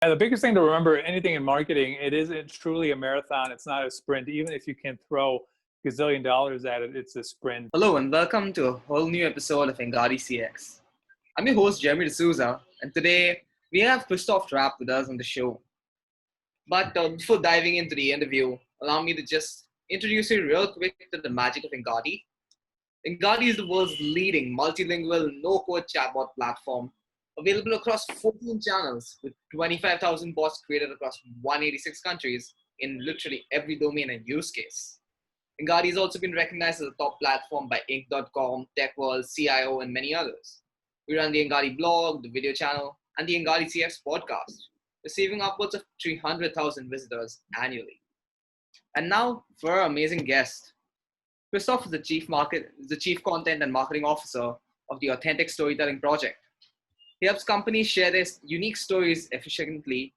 And the biggest thing to remember, anything in marketing, it's truly a marathon. It's not a sprint. Even if you can throw gazillion dollars at it, it's a sprint. Hello and welcome to a whole new episode of Engati CX. I'm your host Jeremy D'Souza, and today we have Christoph Trappe with us on the show. But before diving into the interview, allow me to just introduce you real quick to the magic of Engati. Engati is the world's leading multilingual no-code chatbot platform, available across 14 channels with 25,000 bots created across 186 countries in literally every domain and use case. Engati has also been recognized as a top platform by Inc.com, TechWorld, CIO, and many others. We run the Engati blog, the video channel, and the Engati CX podcast, receiving upwards of 300,000 visitors annually. And now for our amazing guest. Christoph is the Chief Content and Marketing Officer of the Authentic Storytelling Project. He helps companies share their unique stories efficiently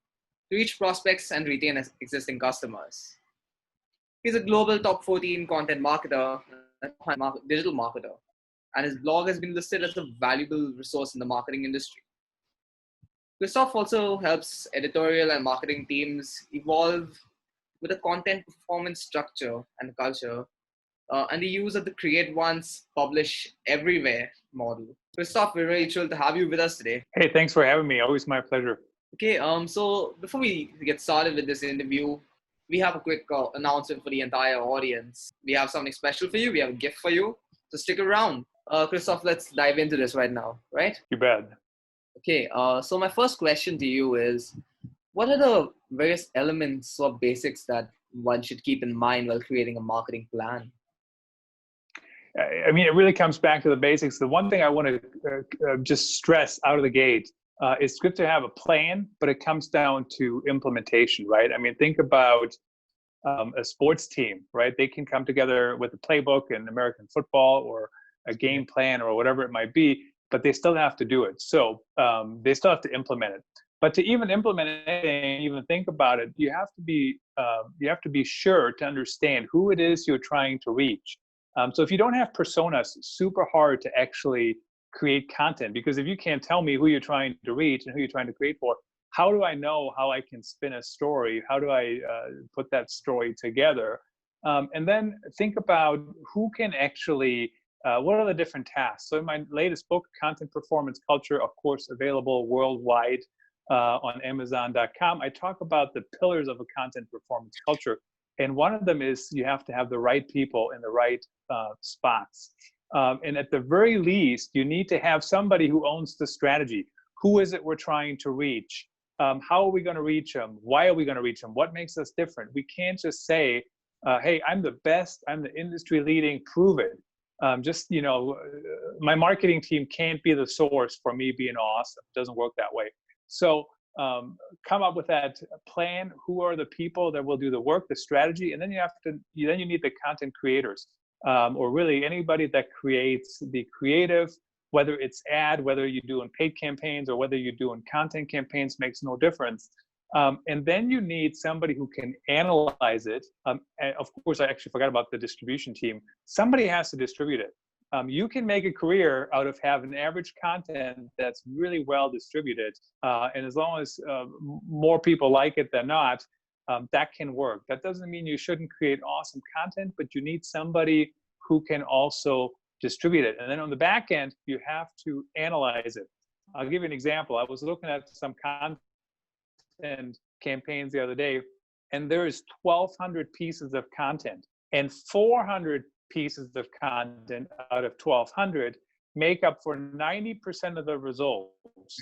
to reach prospects and retain existing customers. He's a global top 14 content marketer, digital marketer, and his blog has been listed as a valuable resource in the marketing industry. Christoph also helps editorial and marketing teams evolve with a content performance structure and culture, and the use of the create once, publish everywhere model. Christoph, we're really thrilled to have you with us today. Hey, thanks for having me. Always my pleasure. Okay, so before we get started with this interview, we have a quick announcement for the entire audience. We have something special for you. We have a gift for you. So stick around. Christoph, let's dive into this right now, right? You bet. Okay, so my first question to you is, what are the various elements or basics that one should keep in mind while creating a marketing plan? I mean, it really comes back to the basics. The one thing I want to just stress out of the gate, it's good to have a plan, but it comes down to implementation, right? I mean, think about a sports team, right? They can come together with a playbook in American football or a game plan or whatever it might be, but they still have to do it. So they still have to implement it. But to even implement anything, even think about it, you have to be sure to understand who it is you're trying to reach. So if you don't have personas, it's super hard to actually create content, because if you can't tell me who you're trying to reach and who you're trying to create for, how do I know how I can spin a story? How do I put that story together? And then think about who can actually, what are the different tasks? So in my latest book, Content Performance Culture, of course, available worldwide on Amazon.com, I talk about the pillars of a content performance culture. And one of them is you have to have the right people in the right spots. And at the very least, you need to have somebody who owns the strategy. Who is it we're trying to reach? How are we going to reach them? Why are we going to reach them? What makes us different? We can't just say, hey, I'm the best, I'm the industry leading, prove it. My marketing team can't be the source for me being awesome. It doesn't work that way. So come up with that plan. Who are the people that will do the work, the strategy, and then you need the content creators, or really anybody that creates the creative, whether it's whether you're doing paid campaigns or whether you're doing content campaigns, makes no difference. And then you need somebody who can analyze it. And of course, I actually forgot about the distribution team. Somebody has to distribute it. You can make a career out of having average content that's really well distributed. And as long as more people like it than not, that can work. That doesn't mean you shouldn't create awesome content, but you need somebody who can also distribute it. And then on the back end, you have to analyze it. I'll give you an example. I was looking at some content campaigns the other day, and there is 1,200 pieces of content, and 400 pieces of content out of 1,200 make up for 90% of the results,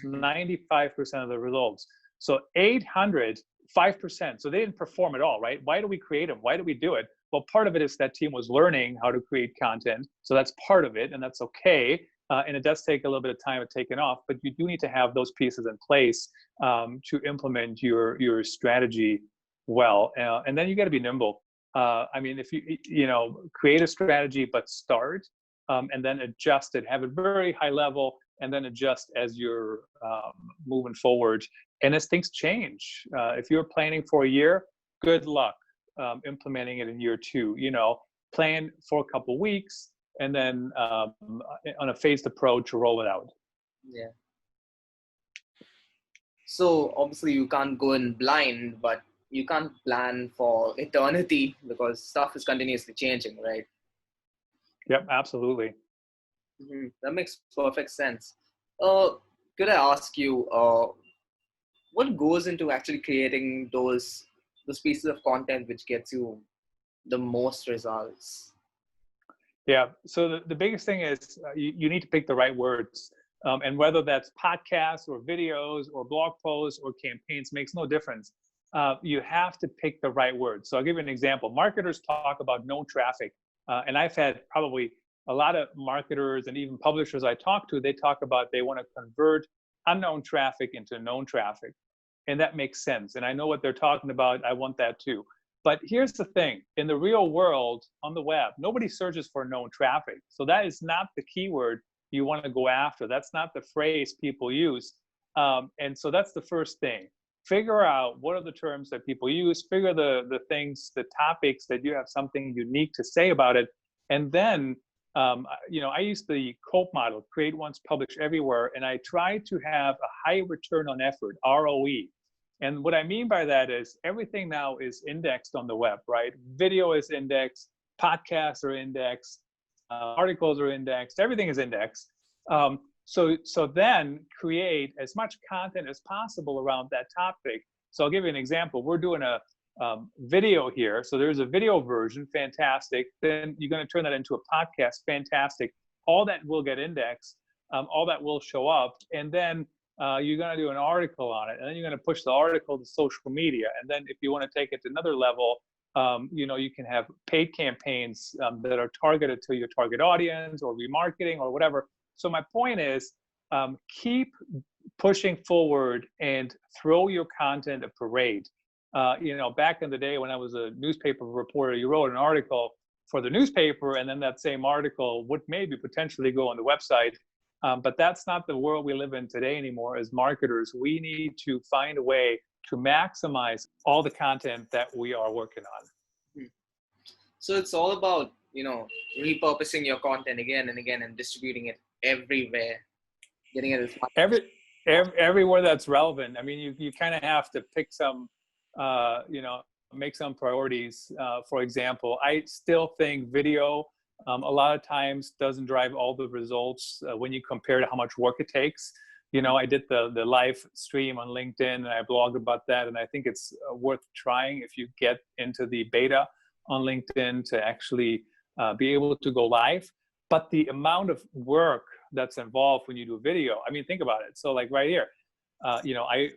95% of the results. So 800, 5%. So they didn't perform at all, right? Why do we create them? Why do we do it? Well, part of it is that team was learning how to create content. So that's part of it, and that's okay. And it does take a little bit of time to take it off, but you do need to have those pieces in place to implement your strategy well. And then you got to be nimble. I mean, if you create a strategy, but start and then adjust it, have it very high level, and then adjust as you're moving forward. And as things change, if you're planning for a year, good luck implementing it in year 2. Plan for a couple weeks, and then on a phased approach, roll it out. Yeah. So obviously you can't go in blind, but you can't plan for eternity because stuff is continuously changing, right? Yep, absolutely. That makes perfect sense. Could I ask you, what goes into actually creating those pieces of content which gets you the most results? Yeah. So the biggest thing is you need to pick the right words. And whether that's podcasts or videos or blog posts or campaigns makes no difference. You have to pick the right words. So I'll give you an example. Marketers talk about known traffic. And I've had probably a lot of marketers and even publishers I talk to, they talk about they want to convert unknown traffic into known traffic. And that makes sense. And I know what they're talking about. I want that too. But here's the thing, in the real world on the web, nobody searches for known traffic. So that is not the keyword you want to go after. That's not the phrase people use. And so that's the first thing. Figure out what are the terms that people use, figure the things, the topics that you have something unique to say about it. And then, I use the COPE model, create once, publish everywhere. And I try to have a high return on effort, ROE. And what I mean by that is everything now is indexed on the web, right? Video is indexed, podcasts are indexed, articles are indexed, everything is indexed. So then create as much content as possible around that topic. So I'll give you an example. We're doing a video here. So there's a video version, fantastic. Then you're going to turn that into a podcast, fantastic. All that will get indexed, all that will show up. And then you're going to do an article on it, and then you're going to push the article to social media. And then if you want to take it to another level, you can have paid campaigns that are targeted to your target audience or remarketing or whatever. So my point is, keep pushing forward and throw your content a parade. Back in the day when I was a newspaper reporter, you wrote an article for the newspaper, and then that same article would maybe potentially go on the website. But that's not the world we live in today anymore. As marketers, we need to find a way to maximize all the content that we are working on. So it's all about, repurposing your content again and again and distributing it everywhere, getting it as much. Everywhere that's relevant. I mean, you kind of have to pick some, make some priorities. For example, I still think video a lot of times doesn't drive all the results when you compare to how much work it takes. I did the live stream on LinkedIn and I blogged about that. And I think it's worth trying if you get into the beta on LinkedIn to actually be able to go live. But the amount of work that's involved when you do video, I mean, think about it. So like right here, I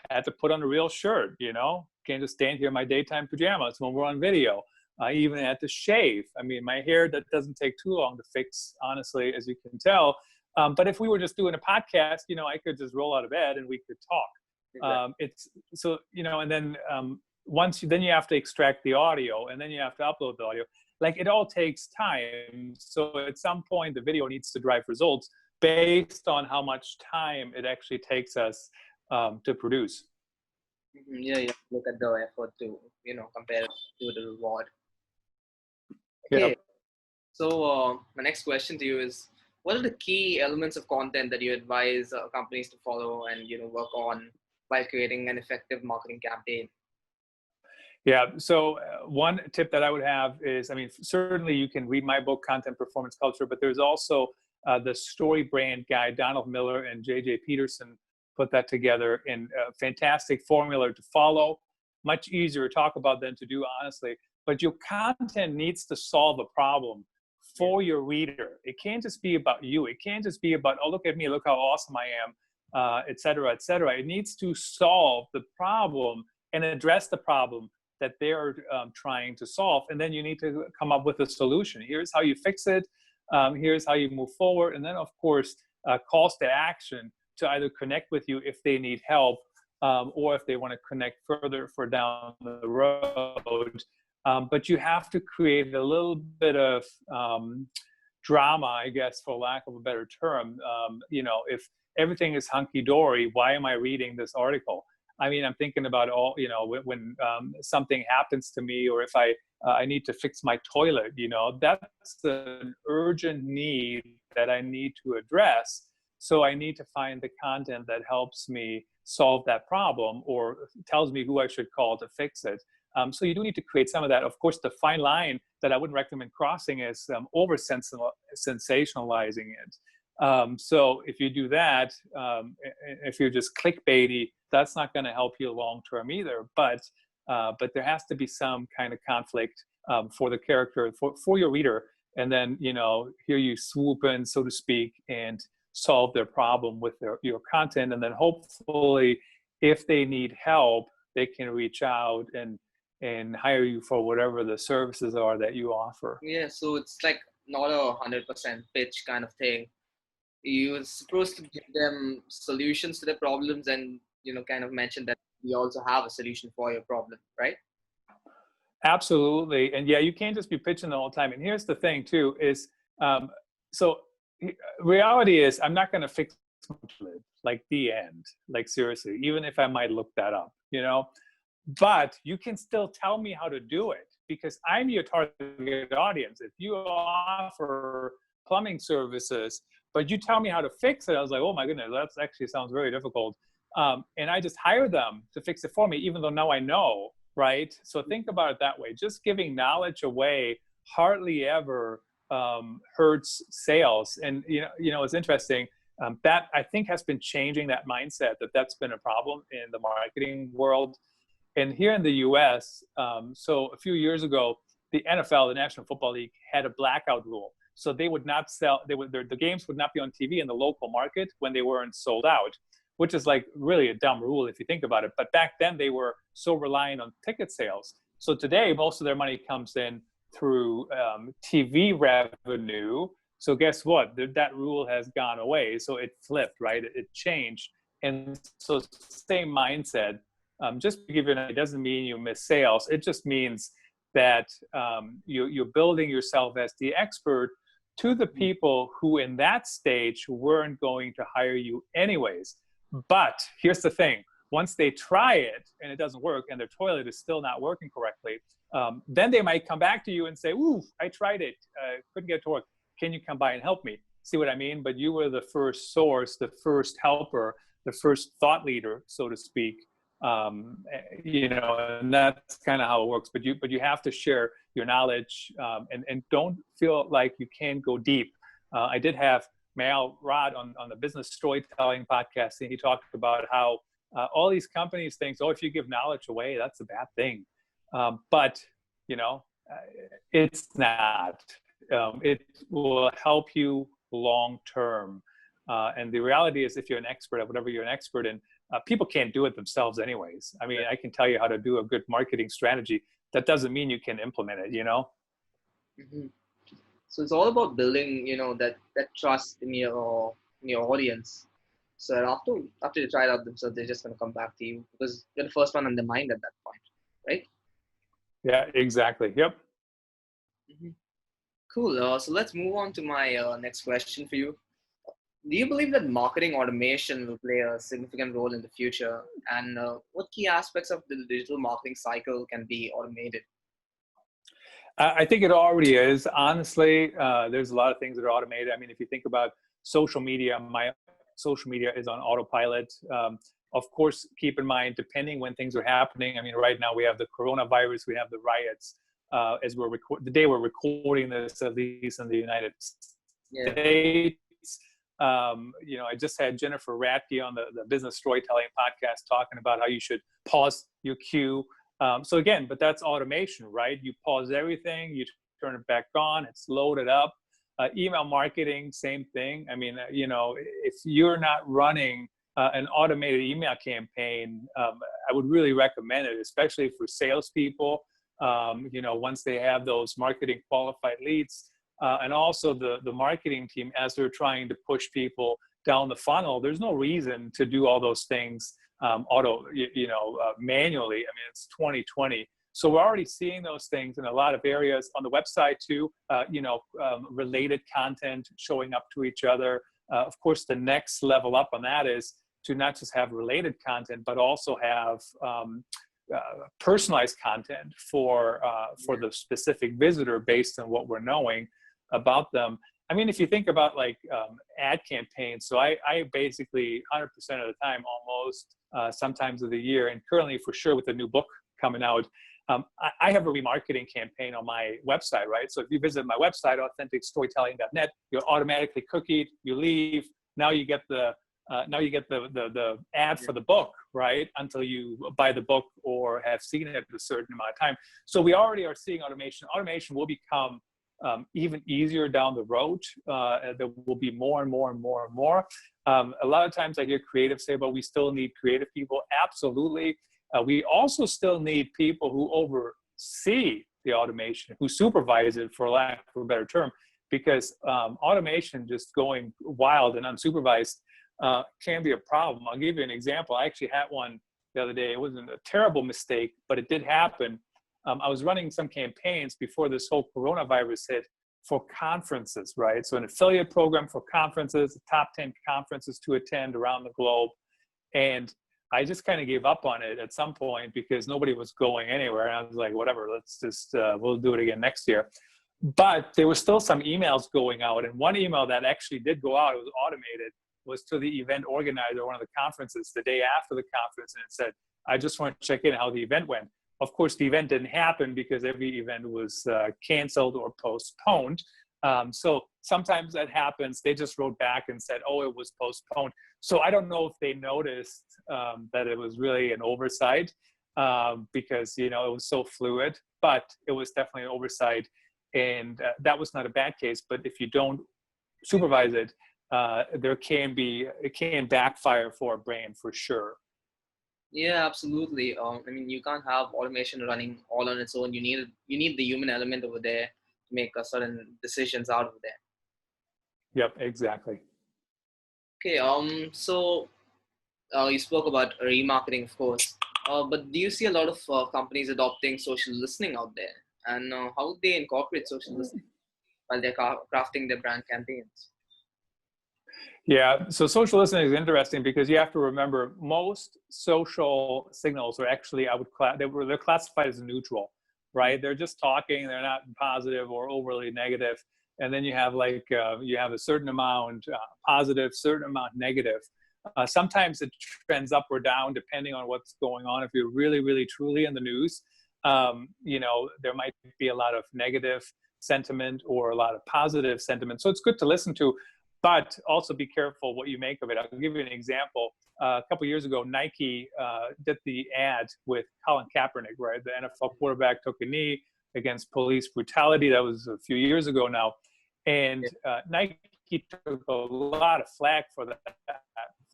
had to put on a real shirt, can't just stand here in my daytime pajamas when we're on video. I even had to shave. I mean, my hair, that doesn't take too long to fix, honestly, as you can tell. But if we were just doing a podcast, I could just roll out of bed and we could talk. Exactly. It's so, and then then you have to extract the audio and then you have to upload the audio. Like it all takes time. So at some point, the video needs to drive results based on how much time it actually takes us to produce. Yeah, look at the effort to, compare it to the reward. Okay. Yep. So my next question to you is, what are the key elements of content that you advise companies to follow and work on while creating an effective marketing campaign? Yeah. So one tip that I would have is, I mean, certainly you can read my book, Content Performance Culture, but there's also the Story Brand guy, Donald Miller and JJ Peterson put that together in a fantastic formula to follow. Much easier to talk about than to do, honestly. But your content needs to solve a problem for your reader. It can't just be about you. It can't just be about, oh, look at me, look how awesome I am, et cetera, et cetera. It needs to solve the problem and address the problem that they're trying to solve. And then you need to come up with a solution. Here's how you fix it. Here's how you move forward. And then, of course, calls to action to either connect with you if they need help or if they want to connect further for down the road. But you have to create a little bit of drama, I guess, for lack of a better term. If everything is hunky-dory, why am I reading this article? I mean, I'm thinking about all, when something happens to me, or if I need to fix my toilet, that's an urgent need that I need to address. So I need to find the content that helps me solve that problem or tells me who I should call to fix it. So you do need to create some of that. Of course, the fine line that I wouldn't recommend crossing is over sensationalizing it. So if you do that, if you're just clickbaity, that's not going to help you long term either. But there has to be some kind of conflict for the character, for your reader, and then here you swoop in, so to speak, and solve their problem with your content, and then hopefully, if they need help, they can reach out and hire you for whatever the services are that you offer. Yeah, so it's like not a 100% pitch kind of thing. You're supposed to give them solutions to their problems, and kind of mention that we also have a solution for your problem, right? Absolutely. And yeah, you can't just be pitching the whole time. And here's the thing too, is so reality is I'm not going to fix like the end, like seriously, even if I might look that up, but you can still tell me how to do it because I'm your target audience. If you offer plumbing services, but you tell me how to fix it, I was like, oh my goodness, that actually sounds very difficult. And I just hire them to fix it for me, even though now I know, right? So think about it that way. Just giving knowledge away hardly ever hurts sales. And it's interesting. That I think has been changing that mindset, that's been a problem in the marketing world. And here in the US, so a few years ago, the NFL, the National Football League, had a blackout rule. So they would not sell, the games would not be on TV in the local market when they weren't sold out, which is like really a dumb rule if you think about it. But back then they were so reliant on ticket sales. So today, most of their money comes in through TV revenue. So guess what? That rule has gone away. So it flipped, right? It changed. And so same mindset, just to give you an idea, it doesn't mean you miss sales. It just means that you're building yourself as the expert to the people who in that stage weren't going to hire you anyways. But here's the thing. Once they try it and it doesn't work and their toilet is still not working correctly, then they might come back to you and say, ooh, I tried it, couldn't get it to work. Can you come by and help me? See what I mean? But you were the first source, the first helper, the first thought leader, so to speak. And that's kind of how it works. But you have to share your knowledge and don't feel like you can't go deep. I did have Mal Rod on the Business Storytelling podcast, and he talked about how all these companies think, oh, if you give knowledge away, that's a bad thing. But it's not. It will help you long term. And the reality is, if you're an expert at whatever you're an expert in, people can't do it themselves anyways. I mean, I can tell you how to do a good marketing strategy. That doesn't mean you can implement it, Mm-hmm. So it's all about building, that trust in your audience. So after they try it out themselves, they're just going to come back to you because you're the first one on their mind at that point, right? Yeah, exactly. Yep. Mm-hmm. Cool. So let's move on to my next question for you. Do you believe that marketing automation will play a significant role in the future? And what key aspects of the digital marketing cycle can be automated? I think it already is. Honestly, there's a lot of things that are automated. I mean, if you think about social media, my social media is on autopilot. Of course, keep in mind, depending when things are happening. I mean, right now we have the coronavirus, we have the riots. As the day we're recording this, at least in the United States. I just had Jennifer Radke on the Business Storytelling podcast talking about how you should pause your queue. So again, but that's automation, right? You pause everything, you turn it back on, it's loaded up. Email marketing, same thing. I mean, if you're not running an automated email campaign, I would really recommend it, especially for salespeople. Once they have those marketing qualified leads, and also the marketing team, as they're trying to push people down the funnel, there's no reason to do all those things manually. I mean, it's 2020. So we're already seeing those things in a lot of areas on the website too, related content showing up to each other. Of course, the next level up on that is to not just have related content, but also have personalized content for the specific visitor based on what we're knowing about them. I mean, if you think about like ad campaigns, so I basically 100% of the time, almost sometimes of the year, and currently for sure with the new book coming out, I have a remarketing campaign on my website, right? So if you visit my website, authenticstorytelling.net, you're automatically cookied, you leave, now you get the ad for the book, right? Until you buy the book or have seen it a certain amount of time. So we already are seeing automation. Automation will become even easier down the road. There will be more and more and more and more. A lot of times I hear creatives say, but we still need creative people. Absolutely. We also still need people who oversee the automation, who supervise it, for lack of a better term, because automation just going wild and unsupervised can be a problem. I'll give you an example. I actually had one the other day. It wasn't a terrible mistake, but it did happen. I was running some campaigns before this whole coronavirus hit for conferences, right? So an affiliate program for conferences, the top 10 conferences to attend around the globe. And I just kind of gave up on it at some point because nobody was going anywhere. And I was like, whatever, let's just, we'll do it again next year. But there were still some emails going out. And one email that actually did go out, it was automated, was to the event organizer, one of the conferences, the day after the conference. And it said, I just want to check in how the event went. Of course, the event didn't happen because every event was canceled or postponed. So sometimes that happens. They just wrote back and said, oh, it was postponed. So I don't know if they noticed that it was really an oversight because, you know, it was so fluid, but it was definitely an oversight. And that was not a bad case. But if you don't supervise it, it can backfire for a brand for sure. Yeah, absolutely. I mean, you can't have automation running all on its own. You need the human element over there to make certain decisions out of there. Yep, exactly. Okay. So you spoke about remarketing, of course. But do you see a lot of companies adopting social listening out there, and how would they incorporate social listening while they're crafting their brand campaigns? Yeah, so social listening is interesting because you have to remember most social signals are actually, they're classified as neutral, right? They're just talking, they're not positive or overly negative. And then you have you have a certain amount positive, certain amount negative. Sometimes it trends up or down depending on what's going on. If you're really, really, truly in the news, you know, there might be a lot of negative sentiment or a lot of positive sentiment. So it's good to listen to. But also be careful what you make of it. I'll give you an example. A couple of years ago, Nike did the ad with Colin Kaepernick, right? The NFL quarterback took a knee against police brutality. That was a few years ago now. And Nike took a lot of flack for that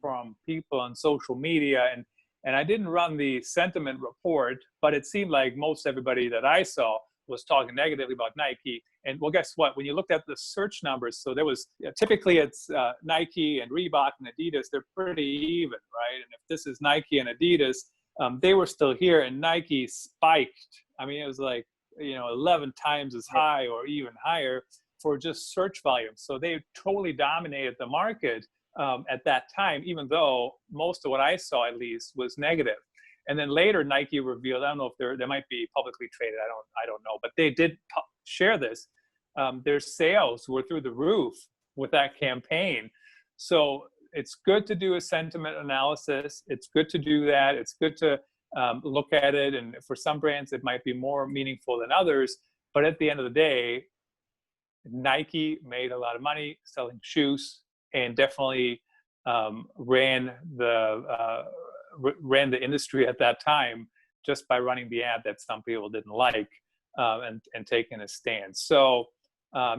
from people on social media. And I didn't run the sentiment report, but it seemed like most everybody that I saw was talking negatively about Nike. And well, guess what? When you looked at the search numbers, so there was, typically it's Nike and Reebok and Adidas, they're pretty even, right? And if this is Nike and Adidas, they were still here and Nike spiked. I mean, it was like, you know, 11 times as high or even higher for just search volume. So they totally dominated the market at that time, even though most of what I saw at least was negative. And then later Nike revealed, I don't know if they might be publicly traded, I don't know, but they did share this. Their sales were through the roof with that campaign. So it's good to do a sentiment analysis. It's good to do that. It's good to look at it. And for some brands, it might be more meaningful than others. But at the end of the day, Nike made a lot of money selling shoes and definitely ran the industry at that time just by running the ad that some people didn't like and taking a stand. So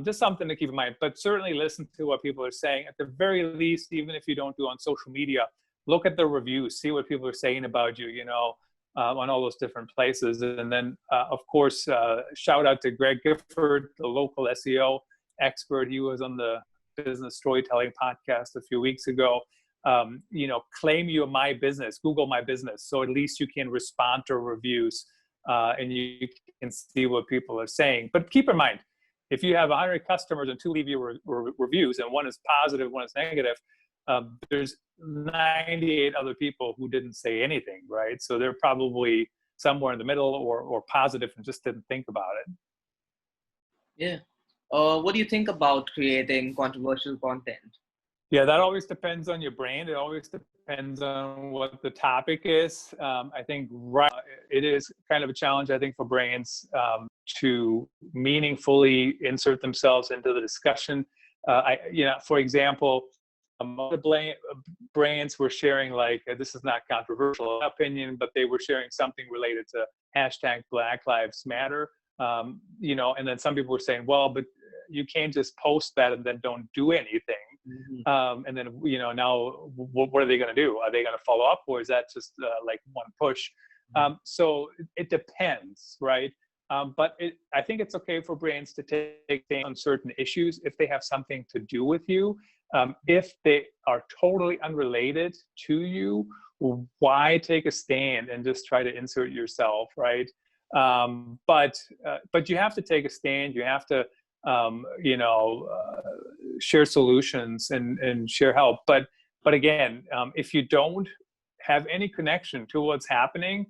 just something to keep in mind, but certainly listen to what people are saying. At the very least, even if you don't do on social media, look at the reviews, see what people are saying about you, you know, on all those different places. And then, of course, shout out to Greg Gifford, the local SEO expert. He was on the Business Storytelling podcast a few weeks ago. You know, claim you're my business, Google my business. So at least you can respond to reviews and you can see what people are saying. But keep in mind, if you have 100 customers and 2 leave you reviews and one is positive, one is negative, there's 98 other people who didn't say anything, right? So they're probably somewhere in the middle or positive and just didn't think about it. Yeah, What do you think about creating controversial content? Yeah, that always depends on your brand. It always depends on what the topic is. I think it is kind of a challenge, I think, for brands to meaningfully insert themselves into the discussion. For example, other brands were sharing like, this is not controversial opinion, but they were sharing something related to hashtag Black Lives Matter. And then some people were saying, well, but you can't just post that and then don't do anything. And then, now what are they going to do? Are they going to follow up, or is that just like one push? So it depends, right? But I think it's okay for brands to take on certain issues if they have something to do with you. If they are totally unrelated to you, why take a stand and just try to insert yourself, right? But you have to take a stand. You have to share solutions and share help. But again, if you don't have any connection to what's happening,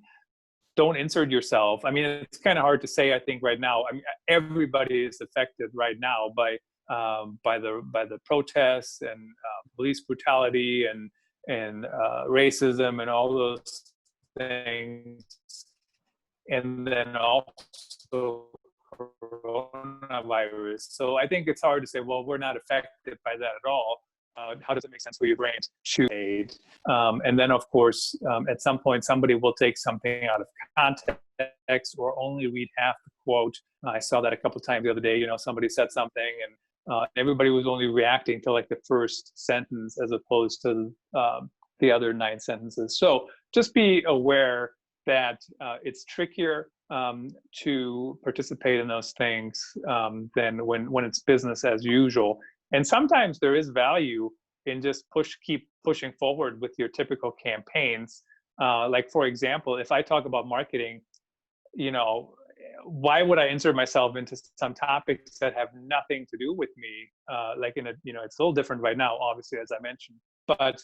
don't insert yourself. I mean, it's kind of hard to say, I think, right now. I mean, everybody is affected right now by the protests and police brutality and racism and all those things. And then also coronavirus. So I think it's hard to say, well, we're not affected by that at all. How does it make sense for your brand to aid? And then, of course, at some point, somebody will take something out of context or only read half the quote. I saw that a couple of times the other day. Somebody said something and everybody was only reacting to like the first sentence as opposed to the other 9 sentences. So just be aware that it's trickier to participate in those things than when it's business as usual. And sometimes there is value in just keep pushing forward with your typical campaigns. Like, for example, if I talk about marketing, why would I insert myself into some topics that have nothing to do with me? It's a little different right now, obviously, as I mentioned. But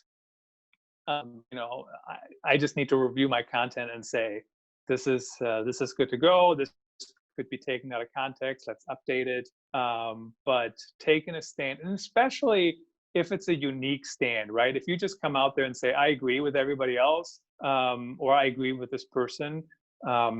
I just need to review my content and say, this is good to go. This could be taken out of context. Let's update it. But taking a stand, and especially if it's a unique stand, right? If you just come out there and say, I agree with everybody else, or I agree with this person, I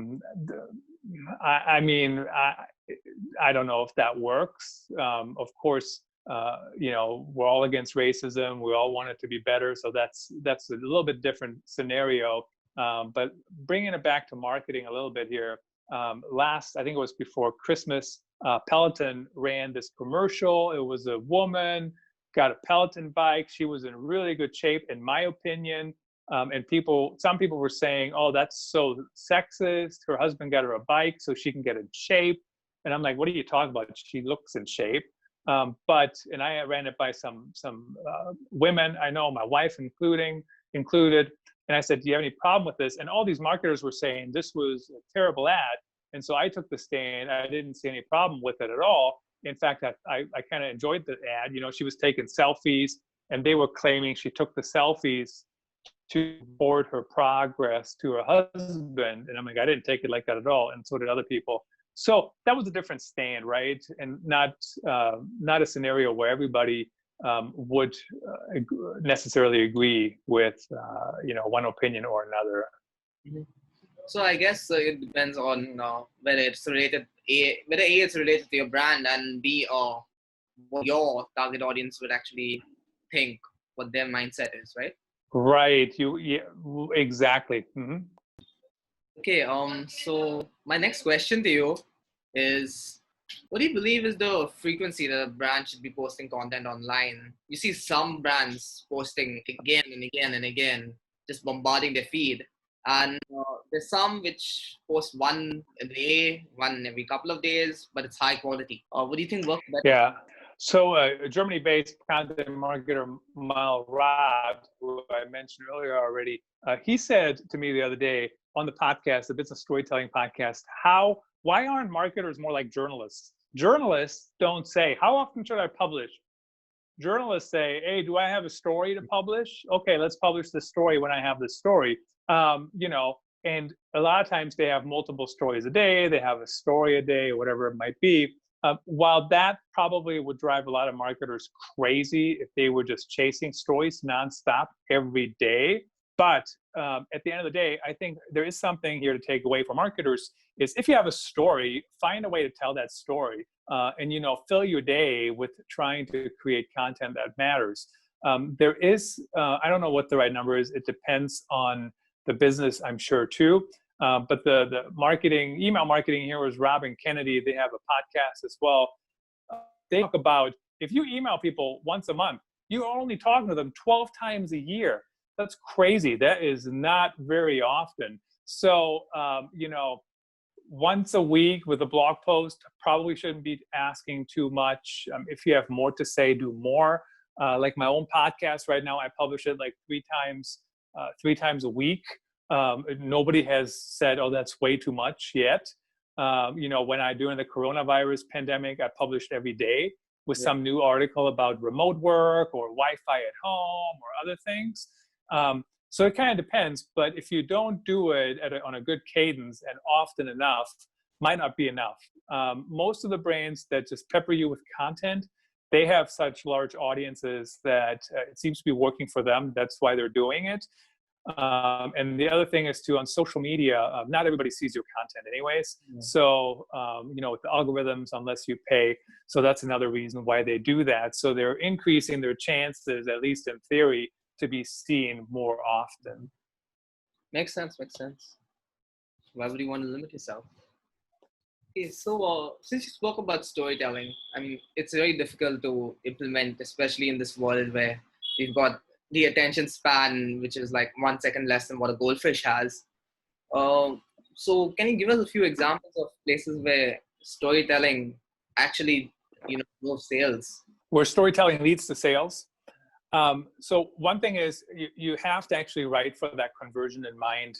don't know if that works. Of course, we're all against racism. We all want it to be better. So that's a little bit different scenario. But bringing it back to marketing a little bit here, I think it was before Christmas, Peloton ran this commercial. It was a woman, got a Peloton bike. She was in really good shape, in my opinion. And some people were saying, oh, that's so sexist. Her husband got her a bike so she can get in shape. And I'm like, what are you talking about? She looks in shape. And I ran it by some women I know, my wife included. And I said, do you have any problem with this? And all these marketers were saying this was a terrible ad. And so I took the stand. I didn't see any problem with it at all. In fact, I kind of enjoyed the ad. She was taking selfies, and they were claiming she took the selfies to report her progress to her husband. And I'm like, I didn't take it like that at all. And so did other people. So that was a different stand, right? And not a scenario where everybody would necessarily agree with one opinion or another. Mm-hmm. So I guess it depends on whether it's related whether A, it's related to your brand, and B, what your target audience would actually think, what their mindset is, right? Right. Exactly. Mm-hmm. Okay. So my next question to you is, what do you believe is the frequency that a brand should be posting content online? You see some brands posting again and again and again, just bombarding their feed. And there's some which post one a day, one every couple of days, but it's high quality. What do you think works better? Yeah. So a Germany-based content marketer, Mal Rod, who I mentioned earlier already, he said to me the other day on the podcast, the Business Storytelling podcast, why aren't marketers more like journalists? Journalists don't say, how often should I publish? Journalists say, hey, do I have a story to publish? Okay, let's publish the story when I have the story. And a lot of times they have multiple stories a day. They have a story a day, or whatever it might be. While that probably would drive a lot of marketers crazy if they were just chasing stories nonstop every day. But at the end of the day, I think there is something here to take away for marketers is if you have a story, find a way to tell that story and, fill your day with trying to create content that matters. There is, I don't know what the right number is. It depends on the business, I'm sure, too. But the marketing, email marketing heroes, Rob and Kennedy, they have a podcast as well. They talk about if you email people once a month, you're only talking to them 12 times a year. That's crazy. That is not very often. So, once a week with a blog post, probably shouldn't be asking too much. If you have more to say, do more. Like my own podcast right now, I publish it like three times a week. Nobody has said, oh, that's way too much yet. During the coronavirus pandemic, I published every day with some new article about remote work or Wi-Fi at home or other things. So it kind of depends, but if you don't do it on a good cadence and often enough, might not be enough. Most of the brands that just pepper you with content, they have such large audiences that it seems to be working for them. That's why they're doing it. And the other thing is too, on social media, not everybody sees your content anyways. Yeah. So, with the algorithms, unless you pay. So that's another reason why they do that. So they're increasing their chances, at least in theory, to be seen more often. Makes sense. Why would you want to limit yourself? Okay, so since you spoke about storytelling, I mean, it's very difficult to implement, especially in this world where we've got the attention span, which is like 1 second less than what a goldfish has. So can you give us a few examples of places where storytelling actually, drove sales? Where storytelling leads to sales? So one thing is you have to actually write for that conversion in mind.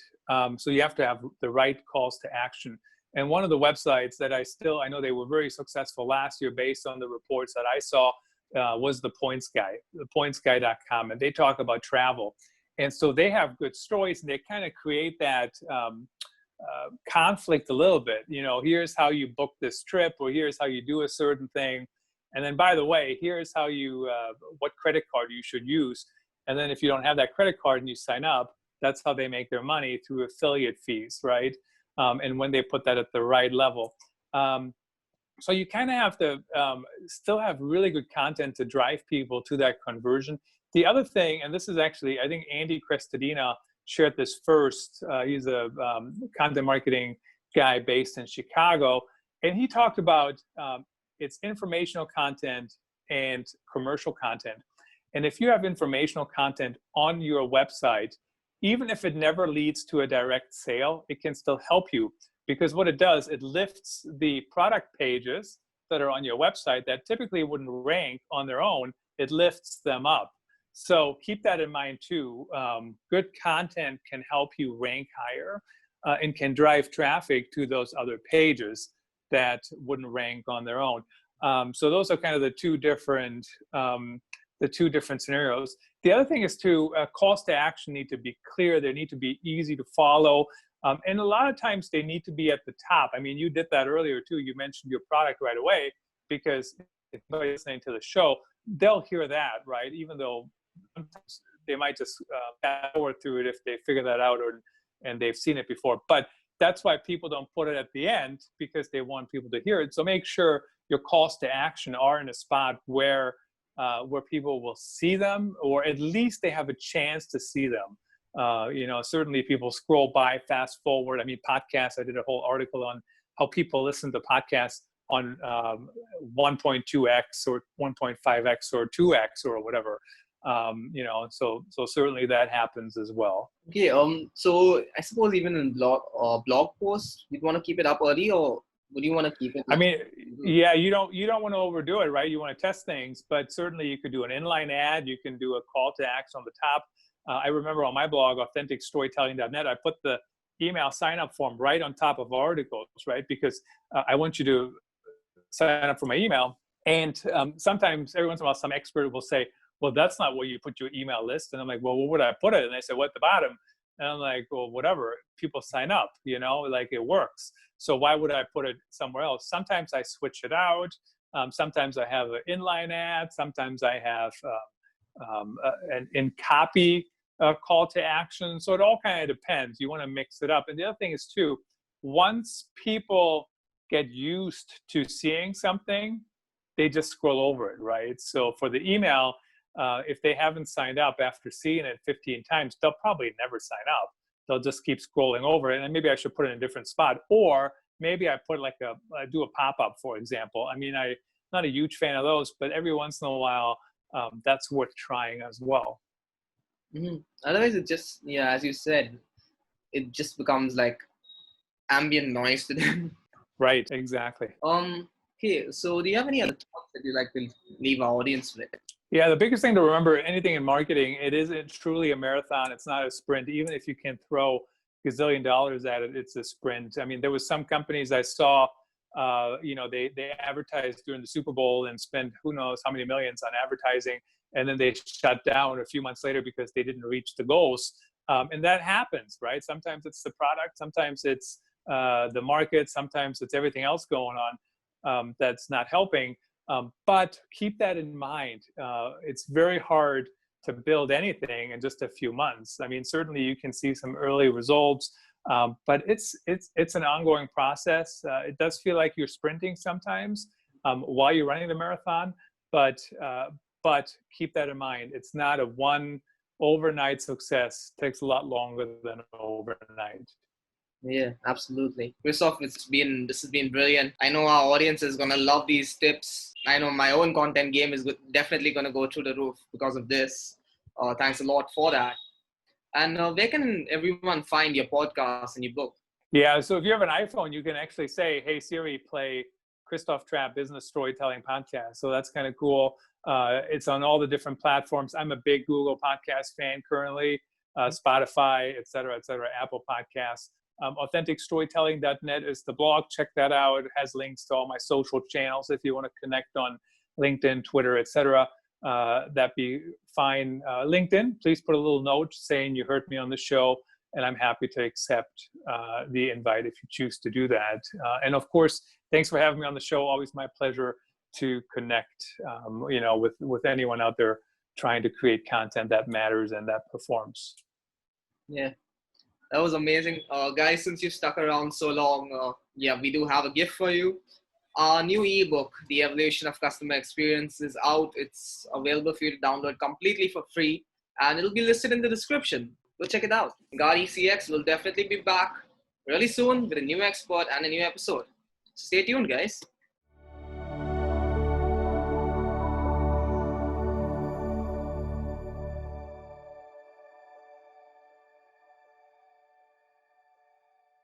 So you have to have the right calls to action. And one of the websites that I know they were very successful last year based on the reports that I saw was the Points Guy, thepointsguy.com. And they talk about travel. And so they have good stories and they kind of create that conflict a little bit. Here's how you book this trip, or here's how you do a certain thing. And then, by the way, here's how what credit card you should use. And then if you don't have that credit card and you sign up, that's how they make their money, through affiliate fees, right? And when they put that at the right level. So you kind of have to still have really good content to drive people to that conversion. The other thing, and this is actually, I think Andy Crestodina shared this first. He's a content marketing guy based in Chicago. And he talked about it's informational content and commercial content. And if you have informational content on your website, even if it never leads to a direct sale, it can still help you, because what it does, it lifts the product pages that are on your website that typically wouldn't rank on their own. It lifts them up. So keep that in mind too. Good content can help you rank higher and can drive traffic to those other pages that wouldn't rank on their own. So those are kind of the two different scenarios. The other thing is calls to action need to be clear. They need to be easy to follow. And a lot of times they need to be at the top. I mean, you did that earlier too. You mentioned your product right away, because if somebody's listening to the show, they'll hear that, right? Even though sometimes they might just fast forward through it if they figure that out and they've seen it before. But that's why people don't put it at the end, because they want people to hear it. So make sure your calls to action are in a spot where people will see them, or at least they have a chance to see them. Certainly people scroll by, fast forward. I mean, podcasts, I did a whole article on how people listen to podcasts on 1.2x or 1.5x or 2x or whatever. So certainly that happens as well. Okay. So I suppose even in blog posts, you'd want to keep it up early, or would you want to keep it? I mean, yeah, you don't want to overdo it, right? You want to test things, but certainly you could do an inline ad. You can do a call to action on the top. I remember on my blog, authenticstorytelling.net, I put the email sign up form right on top of articles, right? Because I want you to sign up for my email. And sometimes, every once in a while, some expert will say, well, that's not where you put your email list. And I'm like, well, where would I put it? And they say, well, at the bottom. And I'm like, well, whatever, people sign up, like it works. So why would I put it somewhere else? Sometimes I switch it out. Sometimes I have an inline ad. Sometimes I have an in copy call to action. So it all kind of depends. You want to mix it up. And the other thing is too, once people get used to seeing something, they just scroll over it, right? So for the email, if they haven't signed up after seeing it 15 times, they'll probably never sign up. They'll just keep scrolling over it. And maybe I should put it in a different spot. Or maybe I put I do a pop-up, for example. I mean, I'm not a huge fan of those, but every once in a while, that's worth trying as well. Mm-hmm. Otherwise, it just, as you said, it just becomes like ambient noise to them. Right, exactly. Okay, so do you have any other thoughts that you'd like to leave our audience with? Yeah, the biggest thing to remember, anything in marketing, it isn't truly a marathon. It's not a sprint. Even if you can throw gazillion dollars at it, it's a sprint. I mean, there was some companies I saw, they advertised during the Super Bowl and spent who knows how many millions on advertising, and then they shut down a few months later because they didn't reach the goals. And that happens, right? Sometimes it's the product, sometimes it's the market, sometimes it's everything else going on that's not helping. But keep that in mind. It's very hard to build anything in just a few months. I mean, certainly you can see some early results, but it's an ongoing process. It does feel like you're sprinting sometimes while you're running the marathon, but keep that in mind. It's not a one overnight success. It takes a lot longer than overnight. Yeah, absolutely. Christoph, this has been brilliant. I know our audience is gonna love these tips. I know my own content game is definitely gonna go through the roof because of this. Thanks a lot for that. And where can everyone find your podcast and your book? Yeah, so if you have an iPhone, you can actually say, "Hey Siri, play Christoph Trappe Business Storytelling Podcast." So that's kind of cool. It's on all the different platforms. I'm a big Google Podcast fan currently, Spotify, et cetera, Apple Podcasts. AuthenticStorytelling.net is the blog. Check that out. It has links to all my social channels if you want to connect on LinkedIn, Twitter, etc. That'd be fine. LinkedIn, please put a little note saying you heard me on the show, and I'm happy to accept the invite if you choose to do that. And of course, thanks for having me on the show. Always my pleasure to connect, with anyone out there trying to create content that matters and that performs. Yeah. That was amazing. Guys, since you've stuck around so long, we do have a gift for you. Our new ebook, The Evolution of Customer Experience, is out. It's available for you to download completely for free, and it'll be listed in the description. Go check it out. Engati CX will definitely be back really soon with a new expert and a new episode. So stay tuned, guys.